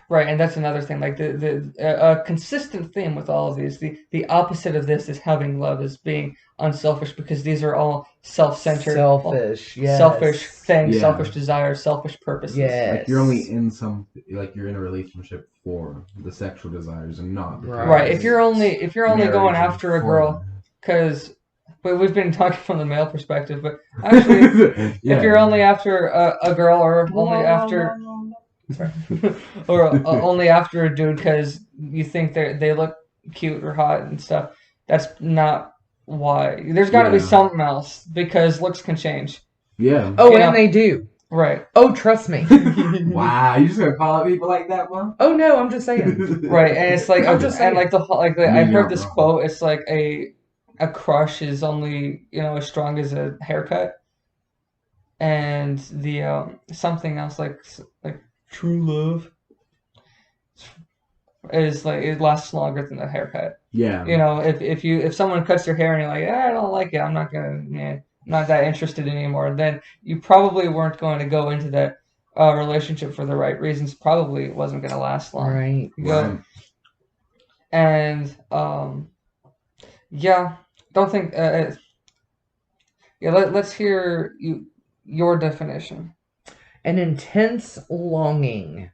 Right, and that's another thing. Like a consistent theme with all of these, the opposite of this is having love is being unselfish because these are all self-centered, well, Selfish, selfish yes. things, selfish Yeah. desires, selfish purposes. Like you're only Yes. in like you're in a relationship for the sexual desires and not Right. If because you're Right. only going marriage is after a for girl, because we've been talking from the male perspective, but actually, that. if Yeah. you're only after a girl or only after sorry, or only after a dude because you think they look cute or hot and stuff. That's not why. There's got to be Yeah. something else because looks can change. Yeah. Oh, You and know, they do. right? Oh, trust me. Wow, you just gonna call out people like that, man? Oh no, I'm just saying. Right, and it's like I'm just and saying. I Maybe heard not this wrong. quote. It's like a crush is only as strong as a haircut, and the something else like true love is like it lasts longer than a haircut. Yeah. If someone cuts their hair and you're like, I don't like it, I'm not gonna, not that interested anymore, then you probably weren't going to go into that relationship for the right reasons. Probably it wasn't gonna last long. Right. You go Right. and yeah, don't think yeah. Let's hear your definition. An intense longing.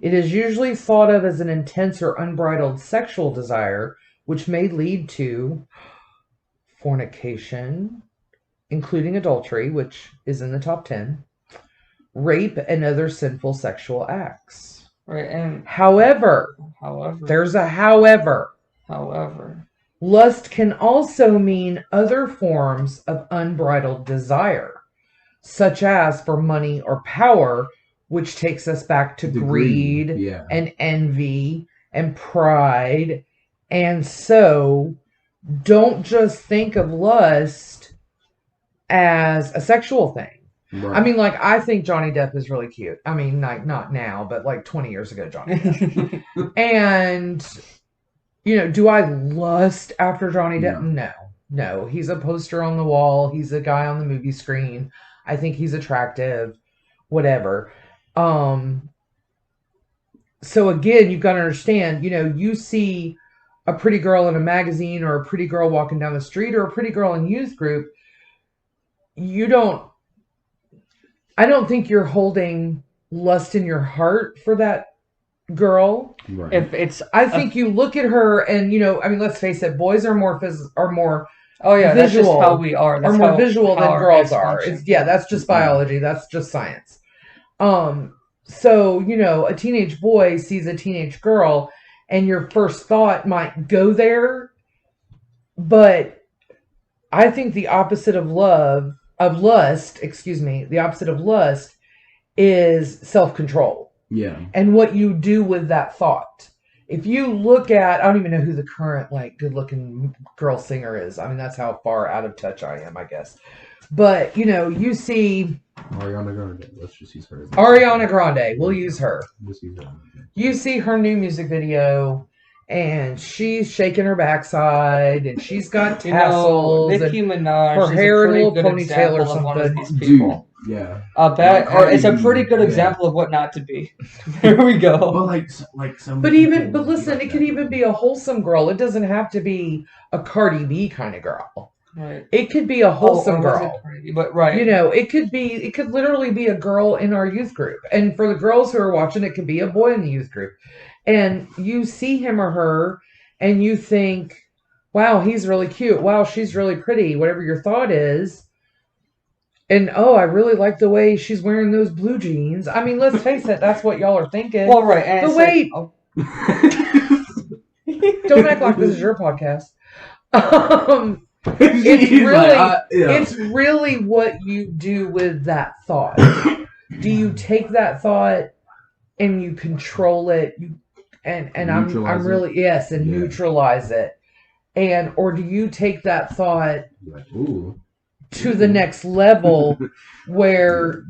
It is usually thought of as an intense or unbridled sexual desire, which may lead to fornication, including adultery, which is in the top 10, rape, and other sinful sexual acts. Right, and However, however, there's a however. however, Lust can also mean other forms of unbridled desire, such as for money or power, which takes us back to The greed Yeah. and envy and pride. And so don't just think of lust as a sexual thing. Right. I mean, like, I think Johnny Depp is really cute. I mean, like, not now, but like 20 years ago, Johnny Depp. And, do I lust after Johnny Depp? No. No. He's a poster on the wall. He's a guy on the movie screen. I think he's attractive, whatever. So again, you've got to understand, you see a pretty girl in a magazine or a pretty girl walking down the street or a pretty girl in youth group. I don't think you're holding lust in your heart for that girl. Right. if it's I think you look at her and, I mean, let's face it, boys are more oh yeah, that's just visual, how we are. That's more how visual how than our girls heads are. function. That's just biology. That's just science. So, a teenage boy sees a teenage girl and your first thought might go there, but I think the opposite of lust, the opposite of lust is self-control. Yeah. And what you do with that thought. If you look at, I don't even know who the current, like, good-looking girl singer is. I mean, that's how far out of touch I am, I guess. But, you see Ariana Grande. Let's just use her. Ariana Grande. We'll use her. Let's use her. You see her new music video, and she's shaking her backside, and she's got tassels, Nicki Minaj her is hair a in a pretty little good ponytail or example of one of something. these people. Dude, yeah. It's a pretty good example of what not to be. There we go. But like some. But listen, it could even be a wholesome girl. It doesn't have to be a Cardi B kind of girl. Right. It could be a wholesome girl. But right. It could literally be a girl in our youth group. And for the girls who are watching, it could be a boy in the youth group. And you see him or her and you think, wow, he's really cute. Wow, she's really pretty. Whatever your thought is. And I really like the way she's wearing those blue jeans. I mean, let's face it, that's what y'all are thinking. Well, right. And don't act like this is your podcast. It's really what you do with that thought. Do you take that thought and you control it? Neutralize it. Or do you take that thought to the next level where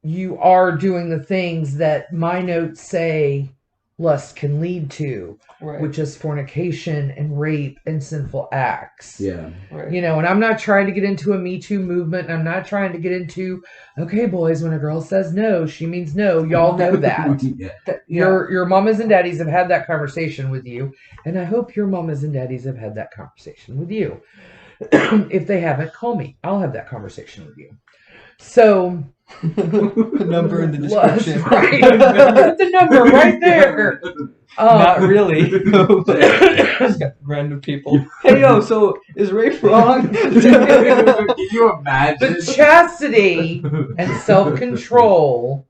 you are doing the things that my notes say lust can lead to, Right. which is fornication and rape and sinful acts. Yeah. Right. And I'm not trying to get into a Me Too movement. I'm not trying to get into, okay, boys, when a girl says no, she means no. Y'all know that. Your mamas and daddies have had that conversation with you, and I hope your mamas and daddies have had that conversation with you. If they haven't, call me. I'll have that conversation with you. So, The number in the description. Right. The number right there. Not really. Just got random people. Hey, yo, so is Rafe wrong? Can you imagine? The chastity and self-control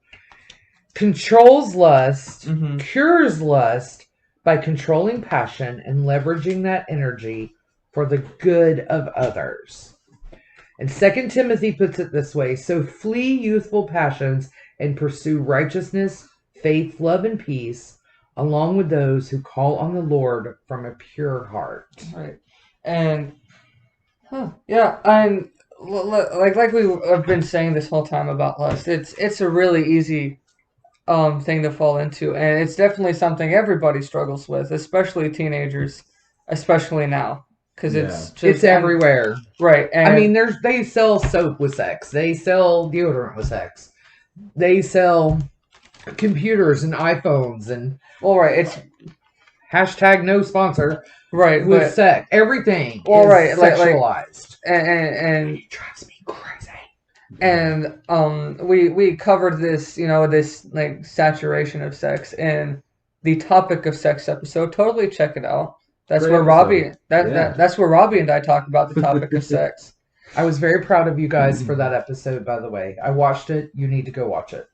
controls lust, Mhm. cures lust by controlling passion and leveraging that energy for the good of others. And 2 Timothy puts it this way: so flee youthful passions and pursue righteousness, faith, love, and peace, along with those who call on the Lord from a pure heart. Right. And yeah, and like we have been saying this whole time about lust, it's a really easy thing to fall into, and it's definitely something everybody struggles with, especially teenagers, especially now, because It's everywhere. Right. And I mean, they sell soap with sex. They sell deodorant with sex. They sell computers and iPhones and it's hashtag no sponsor right with sex. Everything is sexualized. And It drives me crazy. And we covered this, this like saturation of sex in the topic of sex episode. Totally check it out. That's Great where Robbie episode. that's where Robbie and I talk about the topic of sex. I was very proud of you guys for that episode, by the way. I watched it. You need to go watch it.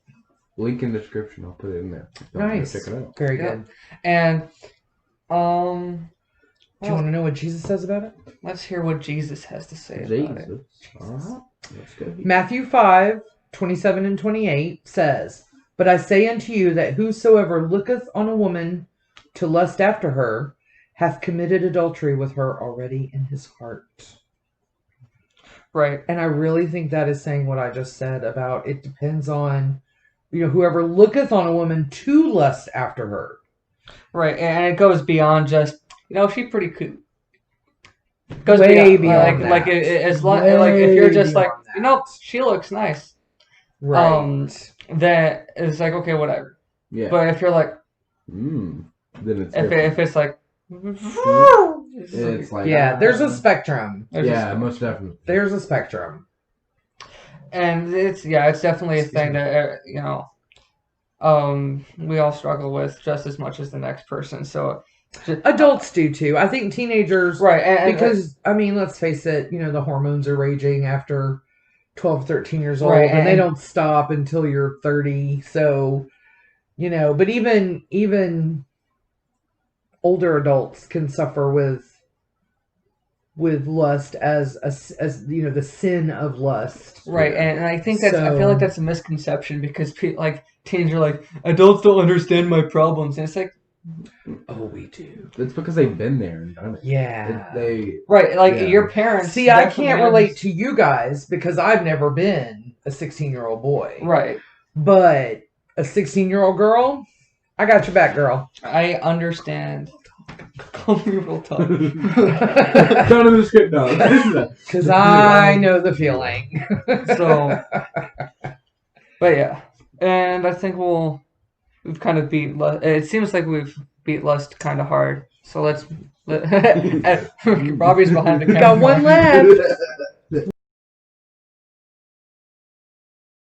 Link in the description. I'll put it in there. Nice. Check it out. Very Yeah. good. And Do you want to know what Jesus says about it? let's hear what Jesus has to say about it. Jesus. That's good. Matthew 5:27 and 28 says, but I say unto you that whosoever looketh on a woman to lust after her hath committed adultery with her already in his heart. Right. And I really think that is saying what I just said about it depends on, whoever looketh on a woman to lust after her. Right. And it goes beyond just, she's pretty cute. It goes Way beyond that. if you're just like, beyond that. she looks nice. Right. Then it's like, okay, whatever. Yeah. But if you're like, Then it's if it's like, it's like there's a spectrum. most definitely. There's a spectrum. And it's definitely a thing that we all struggle with just as much as the next person. So Adults do too. I think teenagers, right? Because let's face it, the hormones are raging after 12, 13 years old, Right, and they don't stop until you're 30. So, but even older adults can suffer with lust as the sin of lust. Right, and I think I So- feel like that's a misconception because teens are like, adults don't understand my problems, and it's like, Oh, we do. It's because they've been there and done it. Yeah. Right, your parents. See, I definitely can't have relate this- to you guys because I've never been a 16-year-old boy. Right. But a 16-year-old girl, I got your back, girl. I understand. Call me real talk. Don't in the script now. Because I know the feeling. So, but yeah, and I think we've kind of beat lust. It seems like we've beat lust kind of hard. So Robbie's behind the camera. Got one left.